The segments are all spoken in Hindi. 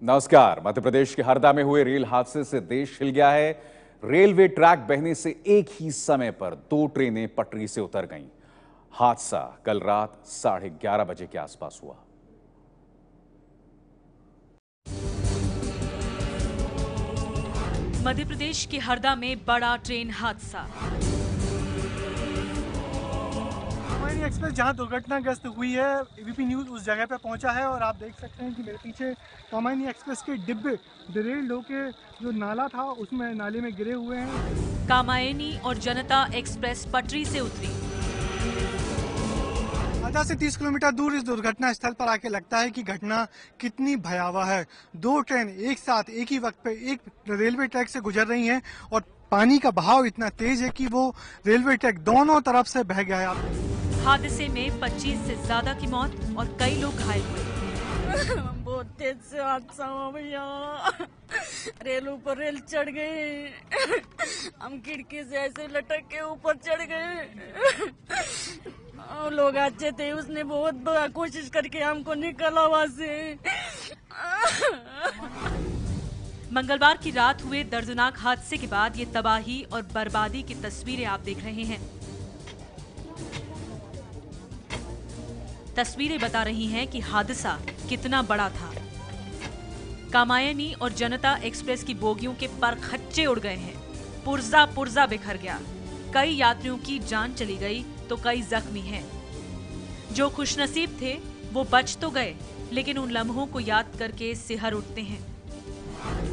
नमस्कार। मध्य प्रदेश के हरदा में हुए रेल हादसे से देश हिल गया है। रेलवे ट्रैक बहने से एक ही समय पर दो ट्रेनें पटरी से उतर गईं। हादसा कल रात 11:30 बजे के आसपास हुआ। मध्य प्रदेश के हरदा में बड़ा ट्रेन हादसा। कामायनी एक्सप्रेस जहां दुर्घटनाग्रस्त हुई है, एबीपी न्यूज़ उस जगह पे पहुंचा है और आप देख सकते हैं कि मेरे पीछे कामायनी एक्सप्रेस के डिब्बे डिरेल्ड होके जो नाला था उसमें नाले में गिरे हुए हैं। कामायनी और जनता एक्सप्रेस पटरी से उतरी। आधा से 30 किलोमीटर दूर इस दुर्घटना स्थल पर आके लगता है कि घटना कितनी भयावह है। दो ट्रेन एक साथ एक ही वक्त पे एक रेलवे ट्रैक से गुजर रही हैं और पानी का बहाव इतना तेज है कि वो रेलवे ट्रैक दोनों तरफ से बह गया है। हादसे में 25 से ज्यादा की मौत और कई लोग घायल हुए। बहुत तेज से हादसा हुआ भैया। रेल ऊपर रेल चढ़ गई। हम खिड़की से ऐसे लटक के ऊपर चढ़ गए। लोग अच्छे थे, उसने बहुत कोशिश करके हमको निकाला वहां से। मंगलवार की रात हुए दर्दनाक हादसे के बाद ये तबाही और बर्बादी की तस्वीरें आप देख रहे हैं। तस्वीरें बता रही हैं कि हादसा कितना बड़ा था। कामायनी और जनता एक्सप्रेस की बोगियों के परखच्चे उड़ गए हैं। पुर्जा पुर्जा बिखर गया। कई यात्रियों की जान चली गई तो कई जख्मी हैं। जो खुशनसीब थे वो बच तो गए, लेकिन उन लम्हों को याद करके सिहर उठते हैं।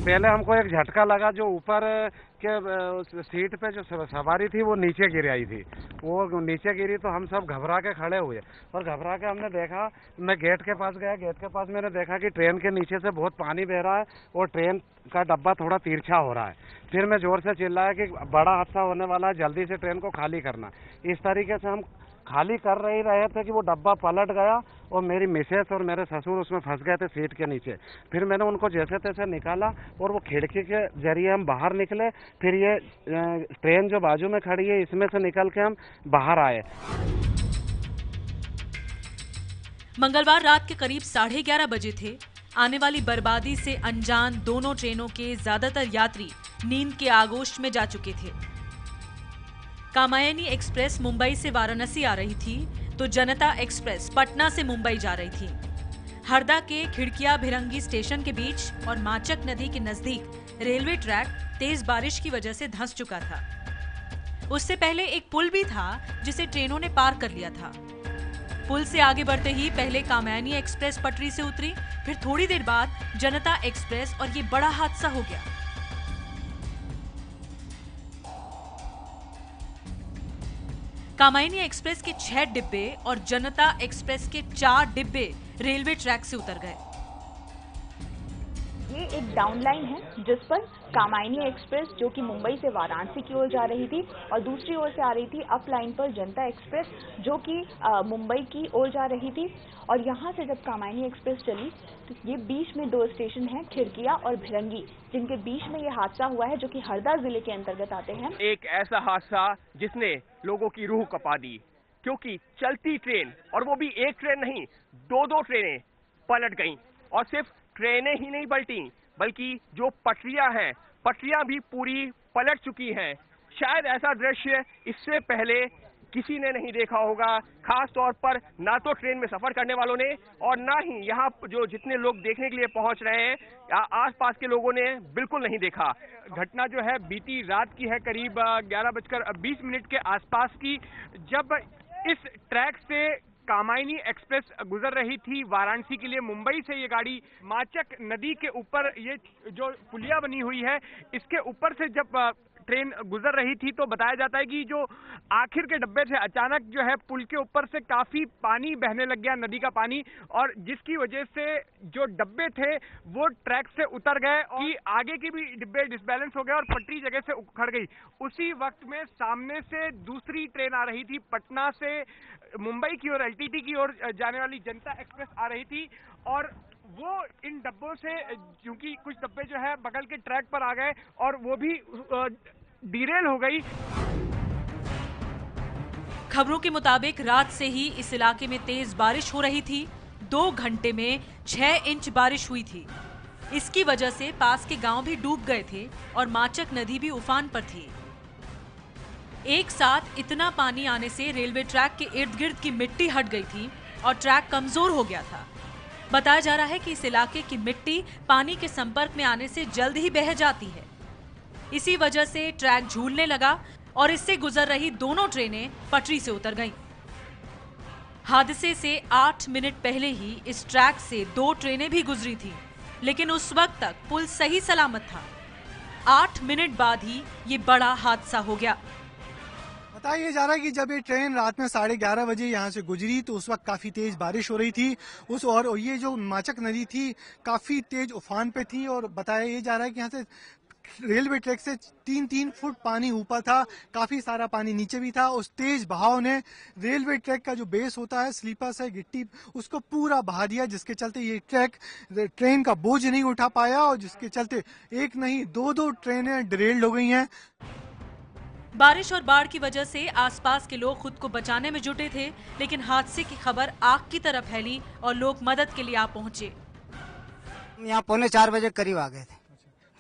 पहले हमको एक झटका लगा, जो ऊपर के सीट पे जो सवारी थी वो नीचे गिर आई थी। वो नीचे गिरी तो हम सब घबरा के खड़े हुए और घबरा के हमने देखा, मैं गेट के पास गया। गेट के पास मैंने देखा कि ट्रेन के नीचे से बहुत पानी बह रहा है और ट्रेन का डब्बा थोड़ा तिरछा हो रहा है। फिर मैं जोर से चिल्लाया कि बड़ा हादसा होने वाला है, जल्दी से ट्रेन को खाली करना। इस तरीके से हम खाली कर ही रहे थे कि वो डब्बा पलट गया और मेरी मिसेस और मेरे ससुर उसमें फंस गए थे सीट के नीचे। फिर मैंने उनको जैसे तैसे निकाला और वो खिड़की के जरिए हम बाहर निकले। फिर ये ट्रेन जो बाजू में खड़ी है इसमें से निकल के हम बाहर आए। मंगलवार रात के करीब 11:30 बजे थे। आने वाली बर्बादी से अनजान दोनों ट्रेनों के ज्यादातर यात्री नींद के आगोश में जा चुके थे। कामायनी एक्सप्रेस मुंबई से वाराणसी आ रही थी तो जनता एक्सप्रेस पटना से मुंबई जा रही थी। हरदा के खिड़किया भिरंगी स्टेशन के बीच और माचक नदी के नजदीक रेलवे ट्रैक तेज बारिश की वजह से धंस चुका था। उससे पहले एक पुल भी था जिसे ट्रेनों ने पार कर लिया था। पुल से आगे बढ़ते ही पहले कामायनी एक्सप्रेस पटरी से उतरी, फिर थोड़ी देर बाद जनता एक्सप्रेस और ये बड़ा हादसा हो गया। कामायनी एक्सप्रेस के 6 डिब्बे और जनता एक्सप्रेस के 4 डिब्बे रेलवे ट्रैक से उतर गए। ये एक डाउन लाइन है जिस पर कामायनी एक्सप्रेस जो कि मुंबई से वाराणसी की ओर जा रही थी और दूसरी ओर से आ रही थी अप लाइन पर जनता एक्सप्रेस जो कि मुंबई की ओर जा रही थी। और यहाँ से जब कामायनी एक्सप्रेस चली तो ये बीच में 2 स्टेशन हैं, खिड़किया और भिरंगी, जिनके बीच में ये हादसा हुआ है जो कि हरदा जिले के अंतर्गत आते हैं। एक ऐसा हादसा जिसने लोगों की रूह कपा दी, क्योंकि चलती ट्रेन, और वो भी एक ट्रेन नहीं, 2 ट्रेनें पलट गईं। और सिर्फ ट्रेनें ही नहीं पलटी, बल्कि जो पटरियां हैं, पटरियां भी पूरी पलट चुकी हैं। शायद ऐसा दृश्य इससे पहले किसी ने नहीं देखा होगा, खास तौर पर ना तो ट्रेन में सफर करने वालों ने और ना ही यहाँ जो जितने लोग देखने के लिए पहुंच रहे हैं आसपास के लोगों ने बिल्कुल नहीं देखा। घटना जो है बीती रात की है, करीब 11:20 के आसपास की, जब इस ट्रैक से कामायनी एक्सप्रेस गुजर रही थी वाराणसी के लिए। मुंबई से ये गाड़ी माचक नदी के ऊपर, ये जो पुलिया बनी हुई है इसके ऊपर से जब ट्रेन गुजर रही थी तो बताया जाता है कि जो आखिर के डब्बे थे, अचानक जो है पुल के ऊपर से काफी पानी बहने लग गया, नदी का पानी, और जिसकी वजह से जो डब्बे थे वो ट्रैक से उतर गए और आगे के भी डिब्बे डिसबैलेंस हो गए और पटरी जगह से उखड़ गई। उसी वक्त में सामने से दूसरी ट्रेन आ रही थी, पटना से मुंबई की ओर एलटीटी की ओर जाने वाली जनता एक्सप्रेस आ रही थी और वो इन डब्बों से, क्योंकि कुछ डब्बे जो है बगल के ट्रैक पर आ गए और वो भी डिरेल हो गई। खबरों के मुताबिक रात से ही इस इलाके में तेज बारिश हो रही थी। 2 घंटे में 6 इंच बारिश हुई थी। इसकी वजह से पास के गांव भी डूब गए थे और माचक नदी भी उफान पर थी। एक साथ इतना पानी आने से रेलवे ट्रैक के इर्द गिर्द की मिट्टी हट गई थी और ट्रैक कमजोर हो गया था। बताया जा रहा है कि इस इलाके की मिट्टी पानी के संपर्क में आने से जल्द ही बह जाती है। इसी वजह से ट्रैक झूलने लगा और इससे गुजर रही दोनों ट्रेनें पटरी से उतर गईं। हादसे से 8 मिनट पहले ही इस ट्रैक से 2 ट्रेनें भी गुजरी थीं, लेकिन उस वक्त तक पुल सही सलामत था। 8 मिनट बाद ही ये बड़ा हादसा हो गया। बताया जा रहा है कि जब ये ट्रेन रात में 11:30 बजे यहाँ से गुजरी तो उस वक्त काफी तेज बारिश हो रही थी और ये जो माचक नदी थी काफी तेज उफान पे थी। और बताया ये जा रहा है कि यहाँ से रेलवे ट्रैक से 3-3 फुट पानी ऊपर था, काफी सारा पानी नीचे भी था। उस तेज बहाव ने रेलवे ट्रैक का जो बेस होता है, स्लीपर्स है, गिट्टी, उसको पूरा बहा दिया, जिसके चलते ये ट्रेन का बोझ नहीं उठा पाया और जिसके चलते एक नहीं 2 ट्रेनें डिरेल्ड हो गई हैं। बारिश और बाढ़ की वजह से आसपास के लोग खुद को बचाने में जुटे थे, लेकिन हादसे की खबर आग की तरह फैली और लोग मदद के लिए आ पहुंचे। यहाँ 3:45 बजे करीब आ गए थे।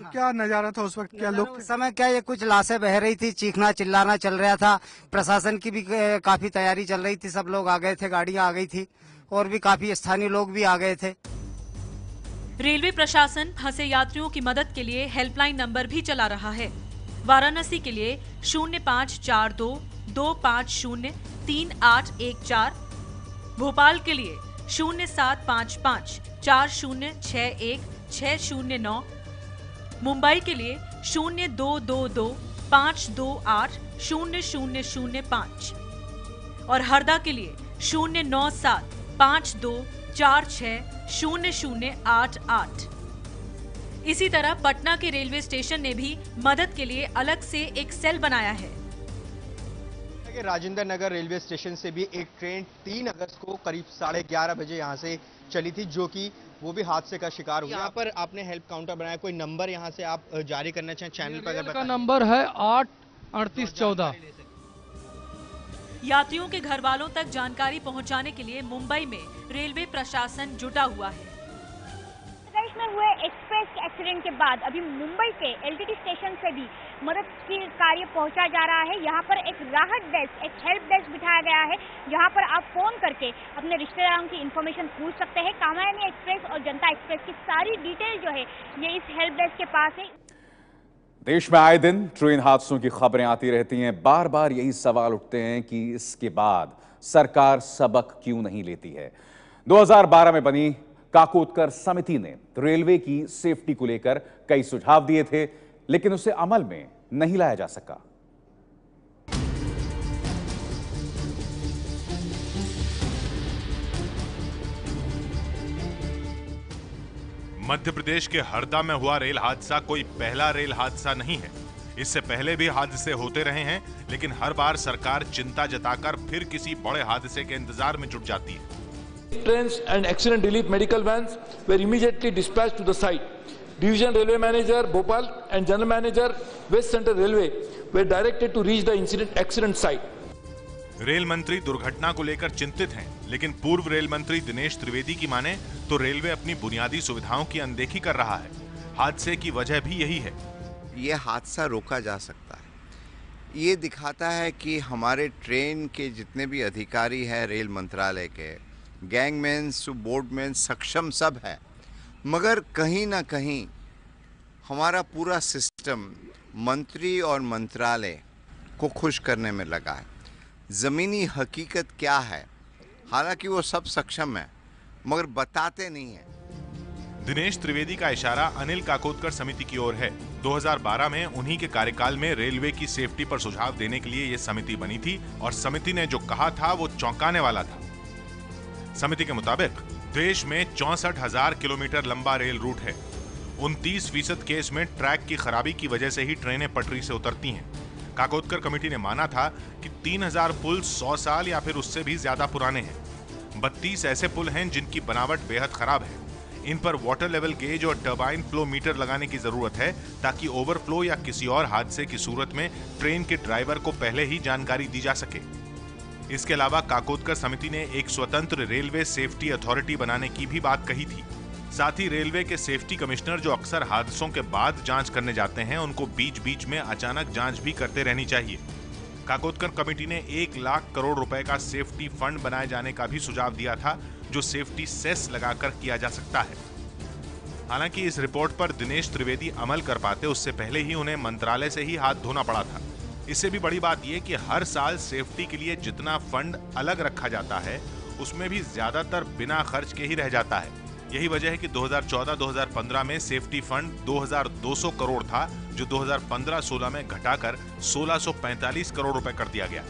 तो क्या नजारा था उस वक्त? क्या लोग उस समय क्या ये कुछ लाशें बह रही थी, चीखना चिल्लाना चल रहा था। प्रशासन की भी काफी तैयारी चल रही थी, सब लोग आ गए थे, गाड़ियां आ गई थी और भी काफी स्थानीय लोग भी आ गए थे। रेलवे प्रशासन फंसे यात्रियों की मदद के लिए हेल्पलाइन नंबर भी चला रहा है। वाराणसी के लिए 0542-250-3814, भोपाल के लिए 0755-4061-609, मुंबई के लिए 0222-528-0005 और हरदा के लिए 09752460088। इसी तरह पटना के रेलवे स्टेशन ने भी मदद के लिए अलग से एक सेल बनाया है। राजेंद्र नगर रेलवे स्टेशन से भी एक ट्रेन 3 अगस्त को करीब 11:30 बजे यहाँ से चली थी, जो कि वो भी हादसे का शिकार हुआ। यहाँ पर आपने हेल्प काउंटर बनाया, कोई नंबर यहाँ से आप जारी करना चाहें चैनल पर? का नंबर है 83814। यात्रियों के घर वालों तक जानकारी पहुंचाने के लिए मुंबई में रेलवे प्रशासन जुटा हुआ है। में हुए एक्सप्रेस एक्सीडेंट के बाद अभी मुंबई के एलटीटी स्टेशन से भी मदद की कार्य पहुंचा जा रहा है। यहाँ पर एक राहत डेस्क, एक हेल्प डेस्क बिठाया गया है, जहाँ पर आप फोन करके अपने रिश्तेदारों की इन्फॉर्मेशन पूछ सकते हैं। कामायनी एक्सप्रेस और जनता एक्सप्रेस की सारी डिटेल जो है ये इस हेल्प डेस्क के पास है। देश में आए दिन ट्रेन हादसों की खबरें आती रहती हैं। बार बार यही सवाल उठते हैं कि इसके बाद सरकार सबक क्यों नहीं लेती है। 2012 में बनी काकोदकर समिति ने रेलवे की सेफ्टी को लेकर कई सुझाव दिए थे, लेकिन उसे अमल में नहीं लाया जा सका। मध्य प्रदेश के हरदा में हुआ रेल हादसा कोई पहला रेल हादसा नहीं है। इससे पहले भी हादसे होते रहे हैं, लेकिन हर बार सरकार चिंता जताकर फिर किसी बड़े हादसे के इंतजार में जुट जाती है। Trains and accident relief medical vans were immediately dispatched to the site. Division Railway Manager Bhopal and General Manager West Central Railway were directed to reach the accident site. Rail मंत्री दुर्घटना को लेकर चिंतित हैं, लेकिन पूर्व रेल मंत्री दिनेश त्रिवेदी की माने तो रेलवे अपनी बुनियादी सुविधाओं की अनदेखी कर रहा है। हादसे की वजह भी यही है। ये हादसा रोका जा सकता है। ये दिखाता है कि हमारे ट्रेन के जितने भी अधिकारी हैं रेल मंत्रालय के, गैंगमैन, बोर्डमैन, सक्षम सब है, मगर कहीं ना कहीं हमारा पूरा सिस्टम मंत्री और मंत्रालय को खुश करने में लगा है। ज़मीनी हकीकत क्या है, हालांकि वो सब सक्षम है मगर बताते नहीं हैं। दिनेश त्रिवेदी का इशारा अनिल काकोदकर समिति की ओर है। 2012 में उन्हीं के कार्यकाल में रेलवे की सेफ्टी पर सुझाव देने के लिए ये समिति बनी थी और समिति ने जो कहा था वो चौंकाने वाला था। समिति के मुताबिक देश में 64,000 किलोमीटर लंबा रेल रूट है। 29% केस में ट्रैक की खराबी की वजह से ही ट्रेनें पटरी से उतरती हैं। काकोदकर कमेटी ने माना था कि 3,000 पुल 100 साल या फिर उससे भी ज्यादा पुराने हैं। 32 ऐसे पुल हैं जिनकी बनावट बेहद खराब है। इन पर वाटर लेवल गेज और टरबाइन फ्लो मीटर लगाने की जरूरत है, ताकि ओवरफ्लो या किसी और हादसे की सूरत में ट्रेन के ड्राइवर को पहले ही जानकारी दी जा सके। इसके अलावा काकोदकर समिति ने एक स्वतंत्र रेलवे सेफ्टी अथॉरिटी बनाने की भी बात कही थी। साथ ही रेलवे के सेफ्टी कमिश्नर जो अक्सर हादसों के बाद जांच करने जाते हैं, उनको बीच बीच में अचानक जांच भी करते रहनी चाहिए। काकोदकर कमेटी ने 1 लाख करोड़ रुपए का सेफ्टी फंड बनाए जाने का भी सुझाव दिया था, जो सेफ्टी सेस लगाकर किया जा सकता है। हालांकि इस रिपोर्ट पर दिनेश त्रिवेदी अमल कर पाते उससे पहले ही उन्हें मंत्रालय से ही हाथ धोना पड़ा था। इससे भी बड़ी बात यह कि हर साल सेफ्टी के लिए जितना फंड अलग रखा जाता है, उसमें भी ज्यादातर बिना खर्च के ही रह जाता है। यही वजह है कि 2014-2015 में सेफ्टी फंड 2200 करोड़ था, जो 2015-16 में घटाकर 1645 करोड़ रुपए कर दिया गया।